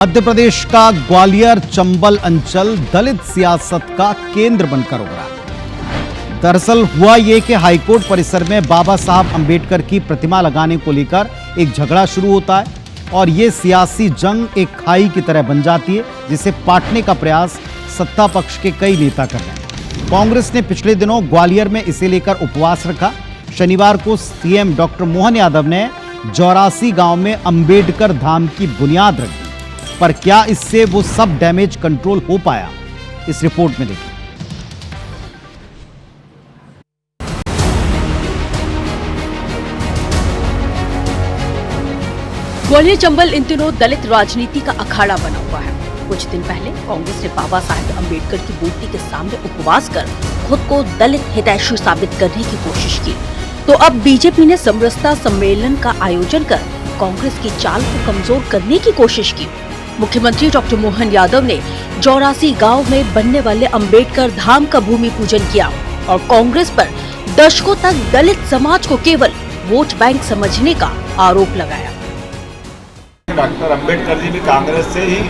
मध्य प्रदेश का ग्वालियर चंबल अंचल दलित सियासत का केंद्र बनकर उभरा। दरअसल हुआ ये कि हाईकोर्ट परिसर में बाबा साहब अंबेडकर की प्रतिमा लगाने को लेकर एक झगड़ा शुरू होता है और ये सियासी जंग एक खाई की तरह बन जाती है, जिसे पाटने का प्रयास सत्ता पक्ष के कई नेता कर रहे हैं। कांग्रेस ने पिछले दिनों ग्वालियर में इसे लेकर उपवास रखा। शनिवार को सीएम डॉक्टर मोहन यादव ने 84 गांव में अंबेडकर धाम की बुनियाद रखी, पर क्या इससे वो सब डैमेज कंट्रोल हो पाया? इस रिपोर्ट में देखिए। ग्वालियर चंबल इन दिनों दलित राजनीति का अखाड़ा बना हुआ है। कुछ दिन पहले कांग्रेस ने बाबा साहब अंबेडकर की मूर्ति के सामने उपवास कर खुद को दलित हितैषी साबित करने की कोशिश की, तो अब बीजेपी ने समरसता सम्मेलन का आयोजन कर कांग्रेस की चाल को कमजोर करने की कोशिश की। मुख्यमंत्री डॉक्टर मोहन यादव ने 84 गांव में बनने वाले अंबेडकर धाम का भूमि पूजन किया और कांग्रेस पर दशकों तक दलित समाज को केवल वोट बैंक समझने का आरोप लगाया। डॉक्टर अंबेडकर जी भी कांग्रेस से ही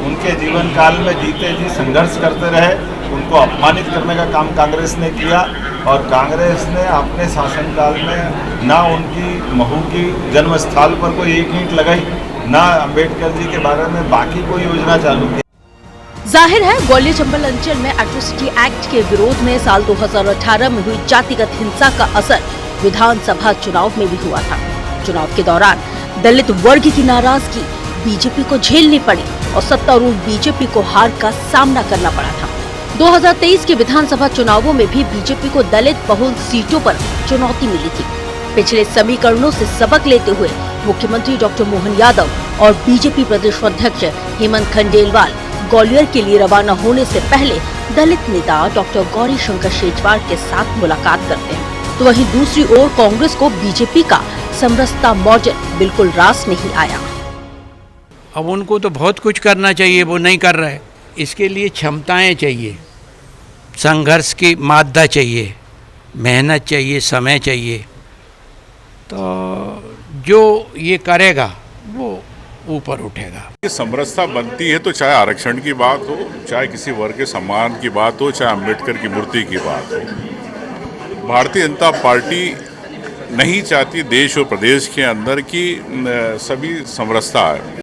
उनके जीवन काल में जीते जी संघर्ष करते रहे। उनको अपमानित करने का काम कांग्रेस ने किया और कांग्रेस ने अपने शासनकाल में ना उनकी महू की जन्म स्थल पर कोई एक ईंट लगाई, ना अंबेडकर जी के बारे में बाकी कोई योजना चालू की। जाहिर है ग्वालियर चंबल अंचल में एट्रोसिटी एक्ट के विरोध में साल 2018 में हुई जातिगत हिंसा का असर विधानसभा चुनाव में भी हुआ था। चुनाव के दौरान दलित वर्ग की नाराजगी बीजेपी को झेलनी पड़ी और सत्तारूढ़ बीजेपी को हार का सामना करना पड़ा था। 2023 के विधानसभा चुनावों में भी बीजेपी को दलित बहुल सीटों पर चुनौती मिली थी। पिछले समीकरणों से सबक लेते हुए मुख्यमंत्री डॉक्टर मोहन यादव और बीजेपी प्रदेश अध्यक्ष हेमंत खंडेलवाल ग्वालियर के लिए रवाना होने से पहले दलित नेता डॉक्टर गौरी शंकर शेजवार के साथ मुलाकात करते हैं, तो वहीं दूसरी ओर कांग्रेस को बीजेपी का समरसता मॉडल बिल्कुल रास नहीं आया। अब उनको तो बहुत कुछ करना चाहिए, वो नहीं कर रहे। इसके लिए क्षमताएं चाहिए, संघर्ष की मादा चाहिए, मेहनत चाहिए, समय चाहिए। तो जो ये करेगा वो ऊपर उठेगा। समरसता बनती है तो चाहे आरक्षण की बात हो, चाहे किसी वर्ग के सम्मान की बात हो, चाहे अंबेडकर की मूर्ति की बात हो। भारतीय जनता पार्टी नहीं चाहती देश और प्रदेश के अंदर की सभी समरसता है।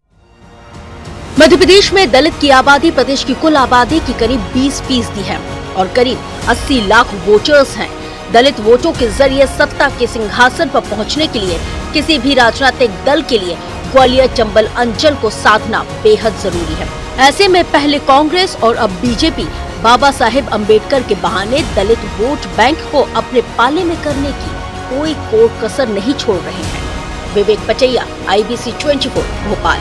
मध्य प्रदेश में दलित की आबादी प्रदेश की कुल आबादी की करीब 20% है और करीब 80 लाख वोटर्स हैं। दलित वोटों के जरिए सत्ता के सिंहासन पर पहुंचने के लिए किसी भी राजनीतिक दल के लिए ग्वालियर चंबल अंचल को साधना बेहद जरूरी है। ऐसे में पहले कांग्रेस और अब बीजेपी बाबा साहेब अंबेडकर के बहाने दलित वोट बैंक को अपने पाले में करने की कोई कोर कसर नहीं छोड़ रहे हैं। विवेक पचैया, IBC 24 भोपाल।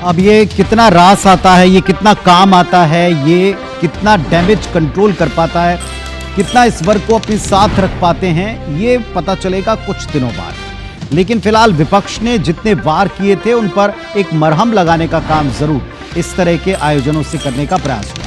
अब ये कितना रास आता है, ये कितना काम आता है, ये कितना डैमेज कंट्रोल कर पाता है, कितना इस वर्ग को अपने साथ रख पाते हैं, ये पता चलेगा कुछ दिनों बाद। लेकिन फिलहाल विपक्ष ने जितने वार किए थे उन पर एक मरहम लगाने का काम जरूर इस तरह के आयोजनों से करने का प्रयास हुआ।